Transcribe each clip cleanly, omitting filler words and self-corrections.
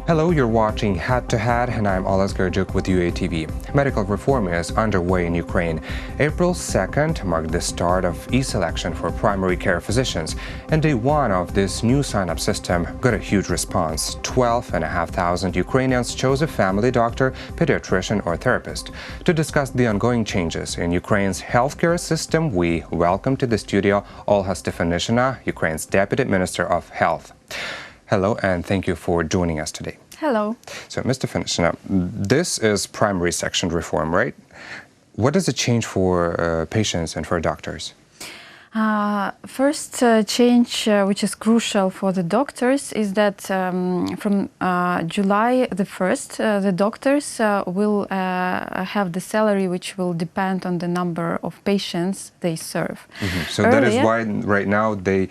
Hello, you're watching Head to Head, and I'm Olha Stefanyshyn with uatv. Medical reform is underway in Ukraine. April 2nd marked the start of e-selection for primary care physicians, and day one of this new sign-up system got a huge response. 12,500 Ukrainians chose a family doctor, pediatrician, or therapist. To discuss the ongoing changes in Ukraine's healthcare system, we welcome to the studio Olha Stefanyshyn, Ukraine's Deputy Minister of Health. Hello, and thank you for joining us today. Hello. So, Ms. Stefanyshyn, this is primary section reform, right? What does it change for patients and for doctors? First change, which is crucial for the doctors, is that from July the 1st, the doctors will have the salary which will depend on the number of patients they serve. So that is why right now they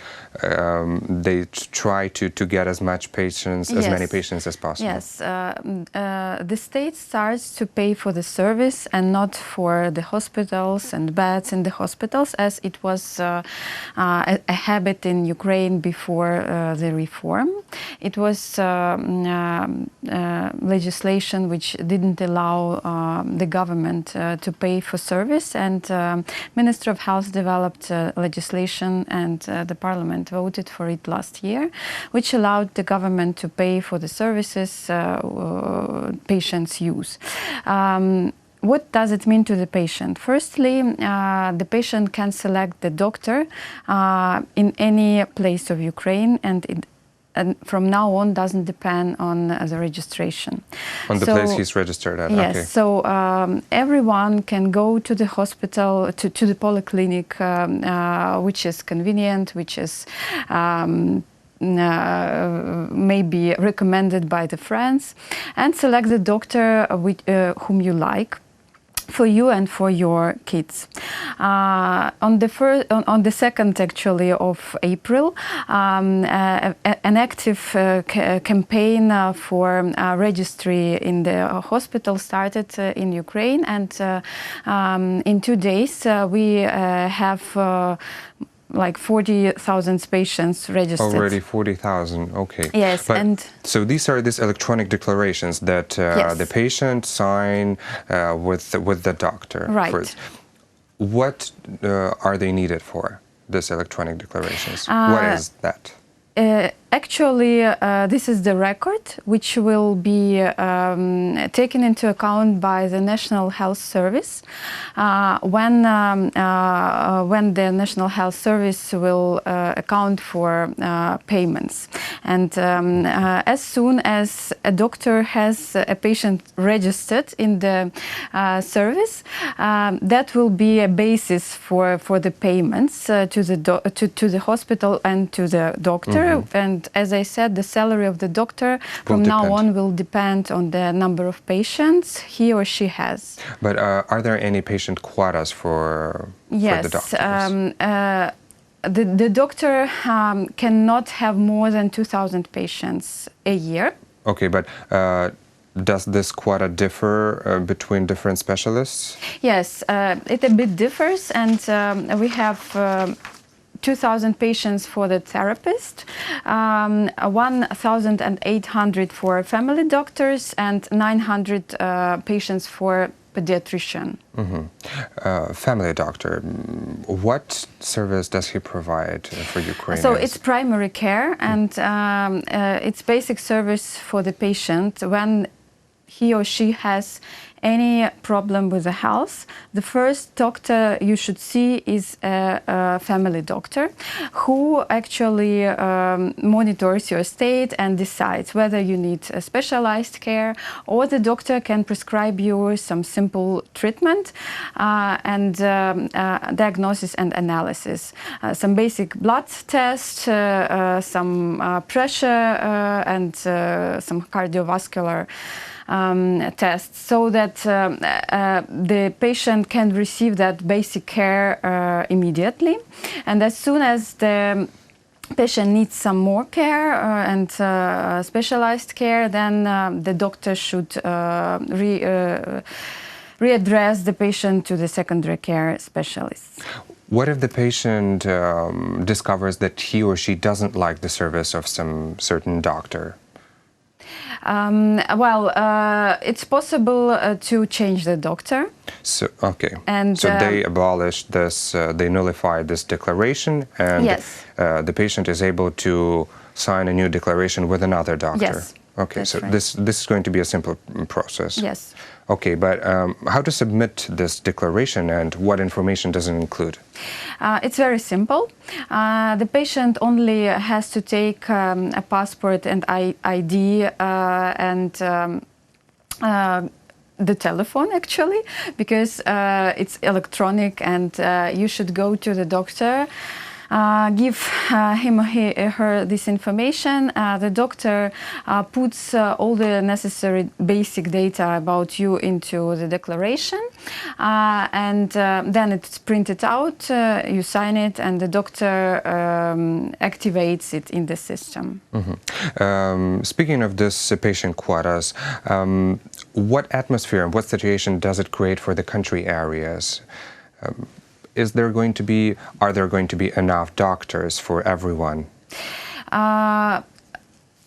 try to get as much patients, as many patients as possible. Yes, the state starts to pay for the service and not for the hospitals and beds in the hospitals, as it was a habit in Ukraine before the reform. It was legislation which didn't allow the government to pay for service, and Minister of Health developed legislation, and the Parliament voted for it last year, which allowed the government to pay for the services patients use. What does it mean to the patient? Firstly, the patient can select the doctor in any place of Ukraine, and from now on doesn't depend on the registration. On the place he's registered at? Yes, okay. So everyone can go to the hospital, to the polyclinic, which is convenient, which is maybe recommended by the friends, and select the doctor whom you like, for you and for your kids. On the 2nd, actually, of April, an active campaign for registry in the hospital started in Ukraine, and in 2 days we have like 40,000 patients registered. Already 40,000, okay. Yes, so these are electronic declarations that the patient sign with the doctor. Right. What are they needed for, these electronic declarations? What is that? Actually, this is the record which will be taken into account by the National Health Service when the National Health Service will account for payments. And as soon as a doctor has a patient registered in the service, that will be a basis for the payments to the hospital and to the doctor. And as I said, the salary of the doctor from now on will depend on the number of patients he or she has. But are there any patient quotas for the doctors? The doctor cannot have more than 2,000 patients a year. Okay, but does this quota differ between different specialists? Yes, it a bit differs, and we have 2,000 patients for the therapist, 1,800 for family doctors, and 900 patients for pediatrician. Family doctor, what service does he provide for Ukrainians? So it's primary care, and it's basic service for the patient when he or she has any problem with the health. The first doctor you should see is a family doctor who actually monitors your state and decides whether you need a specialized care, or the doctor can prescribe you some simple treatment and diagnosis and analysis. Some basic blood tests, some pressure and some cardiovascular tests, so that the patient can receive that basic care immediately. And as soon as the patient needs some more care and specialized care, then the doctor should readdress the patient to the secondary care specialists. What if the patient discovers that he or she doesn't like the service of some certain doctor? It's possible to change the doctor. So, okay. And, so they abolished this, they nullified this declaration, and yes. The patient is able to sign a new declaration with another doctor. Yes. Okay, so right. this is going to be a simple process. Yes. Okay, but how to submit this declaration and what information does it include? It's very simple. The patient only has to take a passport and ID and the telephone, actually, because it's electronic, and you should go to the doctor. Give him or her this information. The doctor puts all the necessary basic data about you into the declaration, and then it's printed out, you sign it, and the doctor activates it in the system. Mm-hmm. Speaking of this patient quotas, what atmosphere and what situation does it create for the country areas? Are there going to be enough doctors for everyone?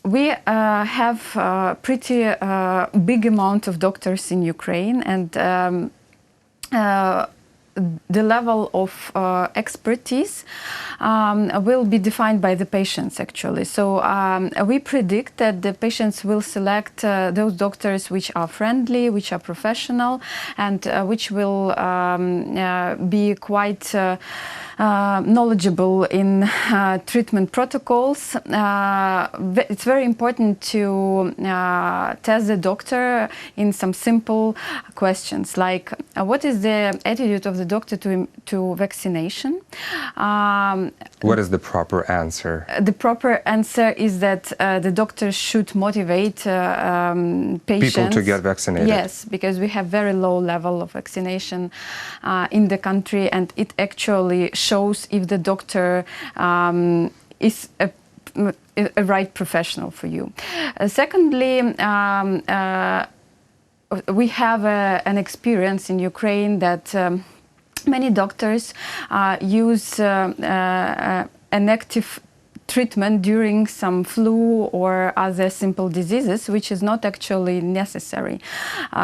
We have a pretty big amount of doctors in Ukraine, and the level of expertise will be defined by the patients, actually. So we predict that the patients will select those doctors which are friendly, which are professional, and which will be quite knowledgeable in treatment protocols. It's very important to test the doctor in some simple questions, like what is the attitude of the doctor to vaccination? What is the proper answer? The proper answer is that the doctor should motivate patients. People to get vaccinated. Yes, because we have very low level of vaccination in the country, and it actually shows if the doctor is a right professional for you. Secondly, we have an experience in Ukraine that many doctors use an active treatment during some flu or other simple diseases, which is not actually necessary.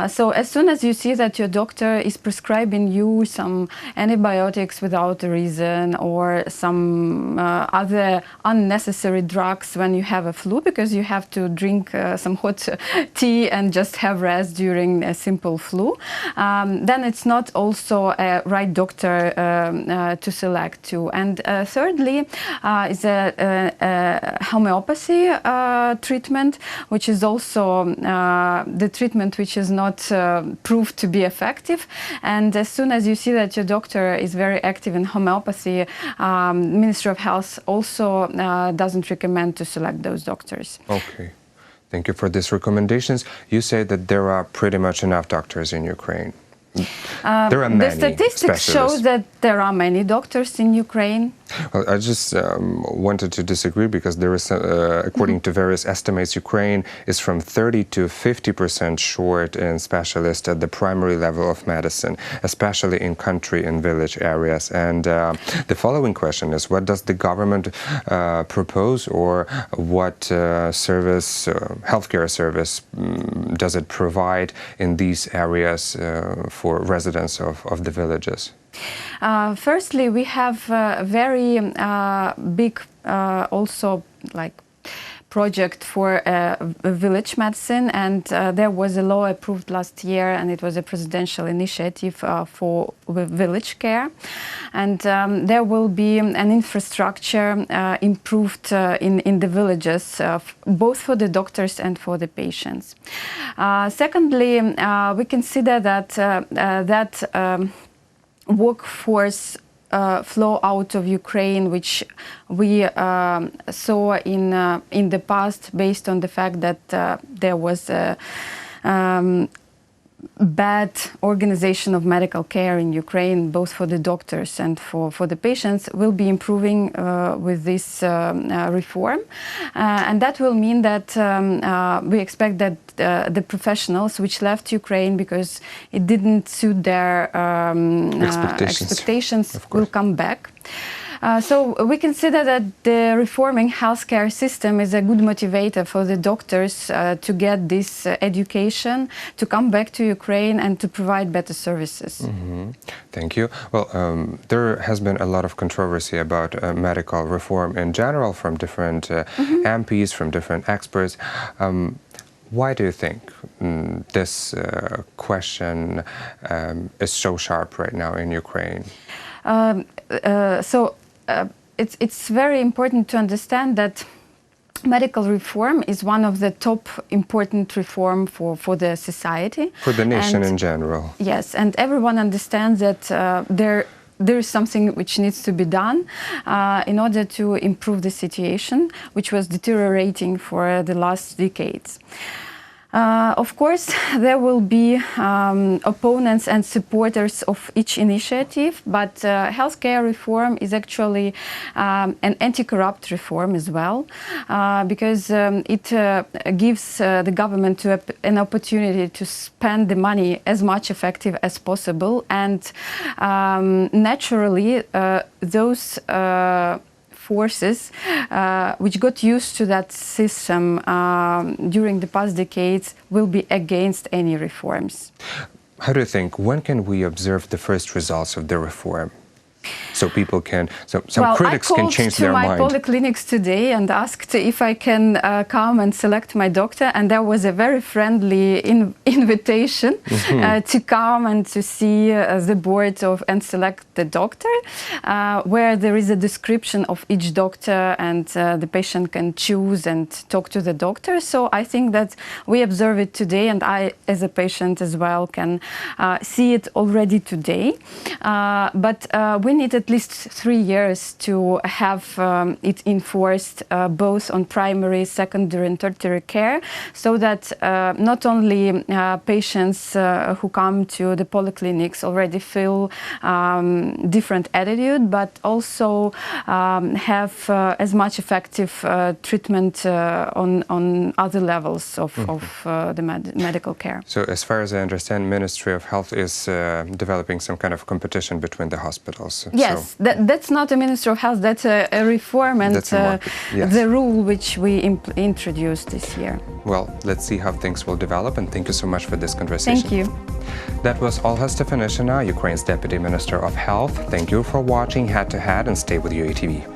So as soon as you see that your doctor is prescribing you some antibiotics without a reason, or some other unnecessary drugs when you have a flu, because you have to drink some hot tea and just have rest during a simple flu, then it's not also a right doctor to select to. And thirdly is a homeopathy treatment, which is also the treatment which is not proved to be effective. And as soon as you see that your doctor is very active in homeopathy, Ministry of Health also doesn't recommend to select those doctors. Okay. Thank you for these recommendations. You say that there are pretty much enough doctors in Ukraine. There are many. The statistics show that there are many doctors in Ukraine. Well, I just wanted to disagree, because there is, according to various estimates, Ukraine is from 30 to 50% short in specialists at the primary level of medicine, especially in country and village areas. And the following question is, what does the government propose, or what service, healthcare service, does it provide in these areas for residents of the villages? Firstly, we have a very big also like project for village medicine, and there was a law approved last year, and it was a presidential initiative for village care, and there will be an infrastructure improved in the villages, both for the doctors and for the patients. Secondly, we consider that workforce flow out of Ukraine, which we saw in the past, based on the fact that there was a bad organization of medical care in Ukraine, both for the doctors and for the patients, will be improving with this reform. And that will mean that we expect that the professionals which left Ukraine because it didn't suit their expectations will come back. So we consider that the reforming healthcare system is a good motivator for the doctors to get this education, to come back to Ukraine and to provide better services. Thank you. Well, there has been a lot of controversy about medical reform in general from different MPs, from different experts. Why do you think this question is so sharp right now in Ukraine? It's very important to understand that medical reform is one of the top important reform for the society. For the nation in general. Yes, and everyone understands that there is something which needs to be done in order to improve the situation, which was deteriorating for the last decades. Of course, there will be opponents and supporters of each initiative, but healthcare reform is actually an anti-corrupt reform as well, because it gives the government an opportunity to spend the money as much effective as possible, and naturally those forces which got used to that system during the past decades will be against any reforms. How do you think, when can we observe the first results of the reform? So people can, some critics can change their mind. I called to my polyclinics today and asked if I can come and select my doctor, and there was a very friendly invitation to come and to see the board and select the doctor, where there is a description of each doctor, and the patient can choose and talk to the doctor. So I think that we observe it today, and I, as a patient as well, can see it already today. But we need at least 3 years to have it enforced both on primary, secondary and tertiary care, so that not only patients who come to the polyclinics already feel different attitude, but also have as much effective treatment on other levels of the medical care. So as far as I understand, Ministry of Health is developing some kind of competition between the hospitals. Yes, so that's not a Ministry of Health, that's a reform, and the rule which we introduced this year. Well, let's see how things will develop, and thank you so much for this conversation. Thank you. That was Olha Stefanyshyn, Ukraine's Deputy Minister of Health. Thank you for watching Head to Head, and stay with UATV.